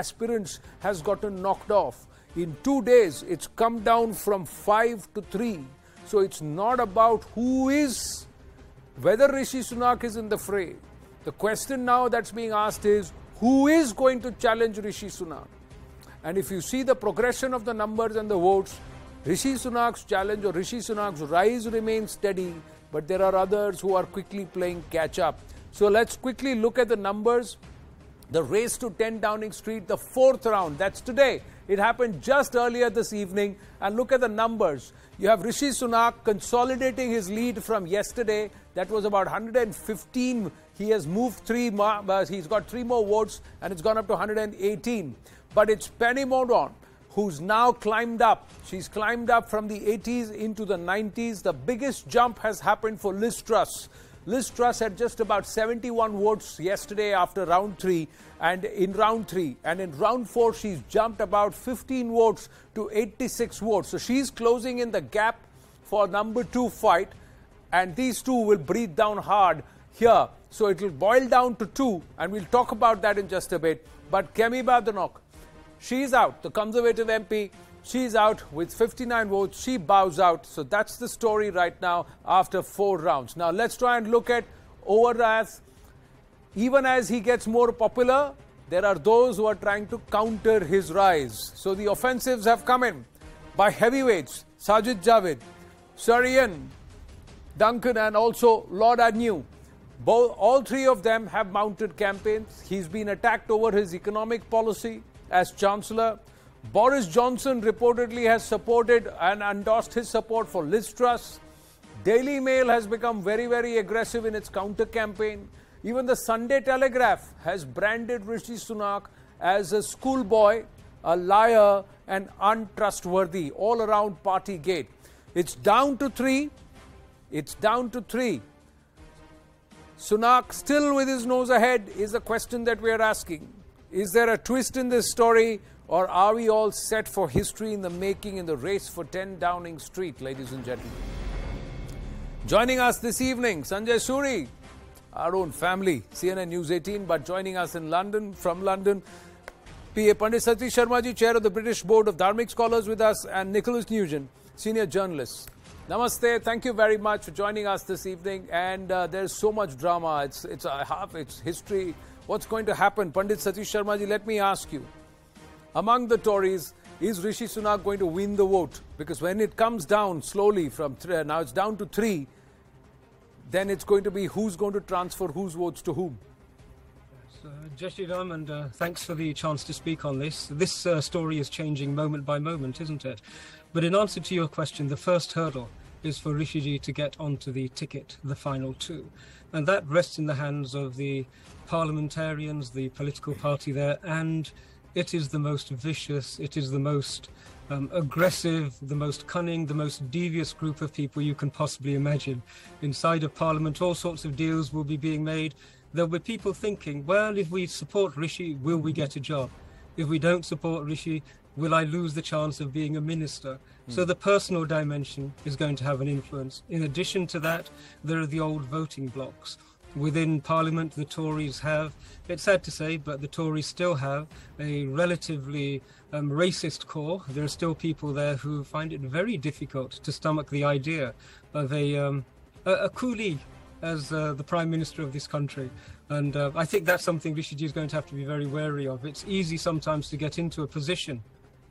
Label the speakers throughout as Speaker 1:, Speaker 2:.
Speaker 1: aspirants has gotten knocked off. In 2 days, it's come down from 5 to 3. So it's not about whether Rishi Sunak is in the fray. The question now that's being asked is, who is going to challenge Rishi Sunak? And if you see the progression of the numbers and the votes, Rishi Sunak's challenge or Rishi Sunak's rise remains steady, but there are others who are quickly playing catch up. So let's quickly look at the numbers. The race to 10 Downing Street, the 4th round, that's today. It happened just earlier this evening. And look at the numbers. You have Rishi Sunak consolidating his lead from yesterday. That was about 115. He has moved he's got 3 more votes and it's gone up to 118. But it's Penny Mordaunt who's now climbed up. She's climbed up from the 80s into the 90s. The biggest jump has happened for Liz Truss. Liz Truss had just about 71 votes yesterday after round 3 and in round 3. And in round 4, she's jumped about 15 votes to 86 votes. So she's closing in the gap for number 2 fight. And these two will breathe down hard here. So it will boil down to 2. And we'll talk about that in just a bit. But Kemi Badenoch, she's out. The Conservative MP, she's out with 59 votes. She bows out. So that's the story right now after 4 rounds. Now let's try and look at Overrath. Even as he gets more popular, there are those who are trying to counter his rise. So the offensives have come in by heavyweights, Sajid Javid, Sir Ian, Duncan and also Lord Agnew. All 3 of them have mounted campaigns. He's been attacked over his economic policy as Chancellor. Boris Johnson reportedly has supported and endorsed his support for Liz Truss. Daily Mail has become very, very aggressive in its counter-campaign. Even the Sunday Telegraph has branded Rishi Sunak as a schoolboy, a liar and untrustworthy all around Partygate. It's down to 3. It's down to 3. Sunak still with his nose ahead is the question that we are asking. Is there a twist in this story? Or are we all set for history in the making in the race for 10 Downing Street, ladies and gentlemen? Joining us this evening, Sanjay Suri, our own family, CNN News 18, but joining us in London, from London, PA Pandit Satish Sharma ji, Chair of the British Board of Dharmic Scholars with us, and Nicholas Nugent, Senior Journalist. Namaste, thank you very much for joining us this evening. And there's so much drama, it's history. What's going to happen? Pandit Satish Sharma ji, let me ask you. Among the Tories, is Rishi Sunak going to win the vote? Because when it comes down slowly from 3, now it's down to 3, then it's going to be who's going to transfer whose votes to whom.
Speaker 2: Jai Shri Ram, and thanks for the chance to speak on this. This story is changing moment by moment, isn't it? But in answer to your question, the first hurdle is for Rishi ji to get onto the ticket, the final 2. And that rests in the hands of the parliamentarians, the political party there, and it is the most vicious, it is the most aggressive, the most cunning, the most devious group of people you can possibly imagine. Inside of Parliament, all sorts of deals will be being made. There'll be people thinking, well, if we support Rishi, will we get a job? If we don't support Rishi, will I lose the chance of being a minister? So the personal dimension is going to have an influence. In addition to that, there are the old voting blocks. Within Parliament, the Tories have, it's sad to say, but the Tories still have a relatively racist core. There are still people there who find it very difficult to stomach the idea of a coolie as the Prime Minister of this country. And I think that's something Rishi ji is going to have to be very wary of. It's easy sometimes to get into a position,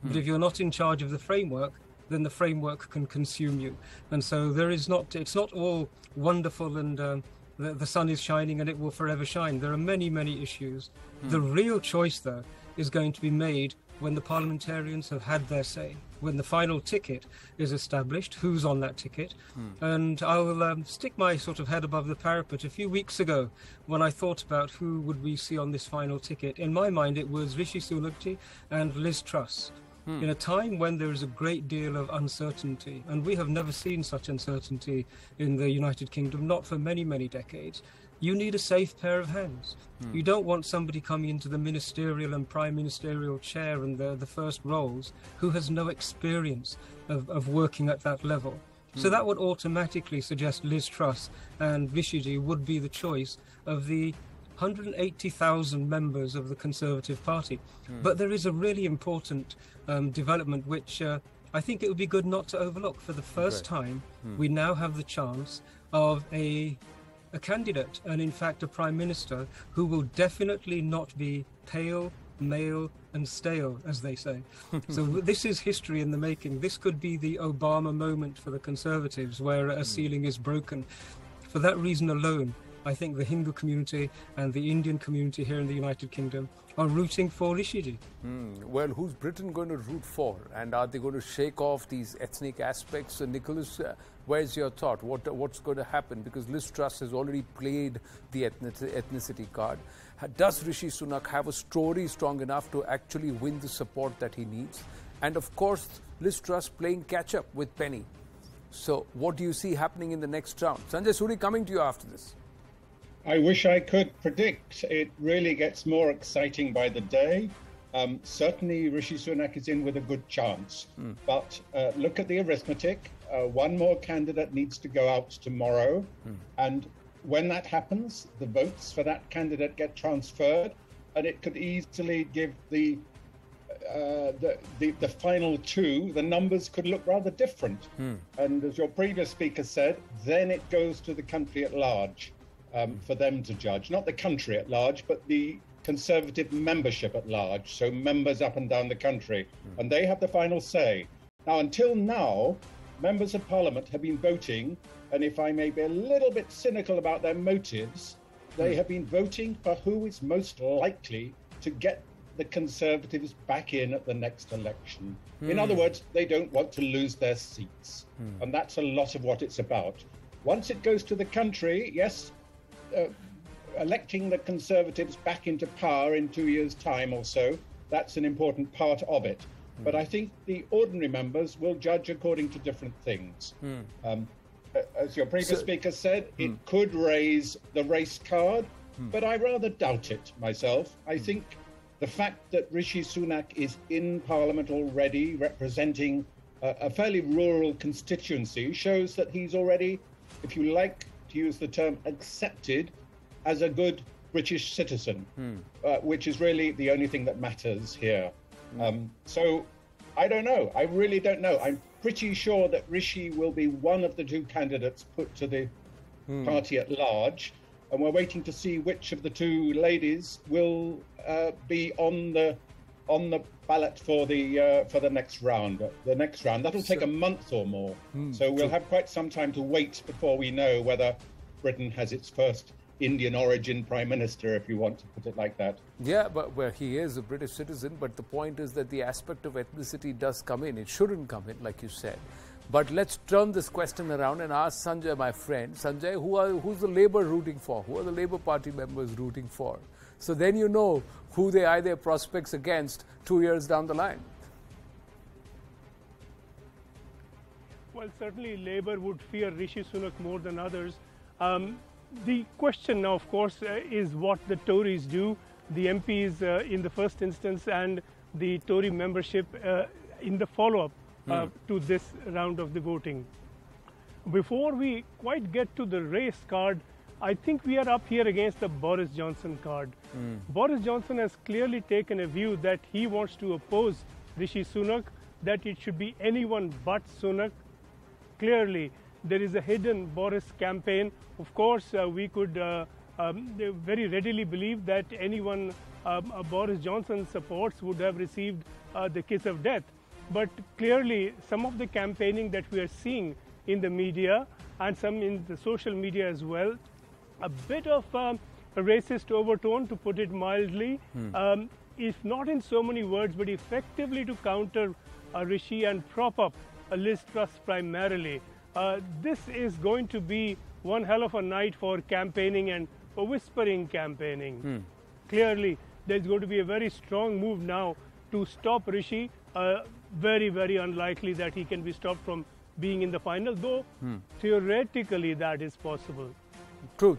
Speaker 2: but if you're not in charge of the framework, then the framework can consume you. And so it's not all wonderful and the sun is shining and it will forever shine. There are many, many issues. The real choice, though, is going to be made when the parliamentarians have had their say, when the final ticket is established, who's on that ticket. And I will stick my sort of head above the parapet. A few weeks ago, when I thought about who would we see on this final ticket, in my mind it was Rishi Sunak ji and Liz Truss. In a time when there is a great deal of uncertainty, and we have never seen such uncertainty in the United Kingdom, not for many, many decades, you need a safe pair of hands. You don't want somebody coming into the ministerial and prime ministerial chair and the first roles who has no experience of working at that level. So that would automatically suggest Liz Truss and Rishi ji would be the choice of the 180,000 members of the Conservative Party. But there is a really important development which I think it would be good not to overlook. For the first time, we now have the chance of a candidate, and in fact a Prime Minister, who will definitely not be pale, male and stale, as they say. So this is history in the making. This could be the Obama moment for the Conservatives, where a ceiling is broken. For that reason alone, I think the Hindu community and the Indian community here in the United Kingdom are rooting for Rishiji.
Speaker 1: Well, who's Britain going to root for? And are they going to shake off these ethnic aspects? Nicholas, where's your thought? What's going to happen? Because Liz Truss has already played the ethnicity card. Does Rishi Sunak have a story strong enough to actually win the support that he needs? And of course, Liz Truss playing catch-up with Penny. So what do you see happening in the next round? Sanjay Suri, coming to you after this.
Speaker 3: I wish I could predict. It really gets more exciting by the day. Certainly, Rishi Sunak is in with a good chance. But look at the arithmetic. One more candidate needs to go out tomorrow. And when that happens, the votes for that candidate get transferred. And it could easily give the final two, the numbers could look rather different. And as your previous speaker said, then it goes to the country at large. For them to judge, not the country at large, but the Conservative membership at large, so members up and down the country, and they have the final say. Now, until now, members of Parliament have been voting, and if I may be a little bit cynical about their motives, they have been voting for who is most likely to get the Conservatives back in at the next election. In other words, they don't want to lose their seats, and that's a lot of what it's about. Once it goes to the country, yes, electing the Conservatives back into power in 2 years' time or so, that's an important part of it. But I think the ordinary members will judge according to different things. As your previous speaker said, it could raise the race card, but I rather doubt it myself. I think the fact that Rishi Sunak is in Parliament already, representing a fairly rural constituency, shows that he's already, if you like to use the term, accepted as a good British citizen, which is really the only thing that matters here. So I don't know. I really don't know. I'm pretty sure that Rishi will be one of the two candidates put to the party at large, and we're waiting to see which of the two ladies will be on the ballot for the next round. The next round, that'll take a month or more. So we'll have quite some time to wait before we know whether Britain has its first Indian origin Prime Minister, if you want to put it like that.
Speaker 1: Yeah, but well, he is a British citizen, but the point is that the aspect of ethnicity does come in. It shouldn't come in, like you said. But let's turn this question around and ask Sanjay, my friend. Sanjay, who's the Labour rooting for? Who are the Labour Party members rooting for? So then you know who they are their prospects against 2 years down the line.
Speaker 4: Well, certainly Labour would fear Rishi Sunak more than others. The question now, of course, is what the Tories do, the MPs in the first instance and the Tory membership in the follow-up to this round of the voting. Before we quite get to the race card, I think we are up here against the Boris Johnson card. Boris Johnson has clearly taken a view that he wants to oppose Rishi Sunak, that it should be anyone but Sunak. Clearly, there is a hidden Boris campaign. Of course, we could very readily believe that anyone Boris Johnson supports would have received the kiss of death. But clearly, some of the campaigning that we are seeing in the media and some in the social media as well, a bit of a racist overtone, to put it mildly, if not in so many words, but effectively to counter Rishi and prop up Liz Truss primarily. This is going to be one hell of a night for campaigning and whispering campaigning. Clearly, there's going to be a very strong move now to stop Rishi. Very, very unlikely that he can be stopped from being in the final, though theoretically that is possible.
Speaker 1: True.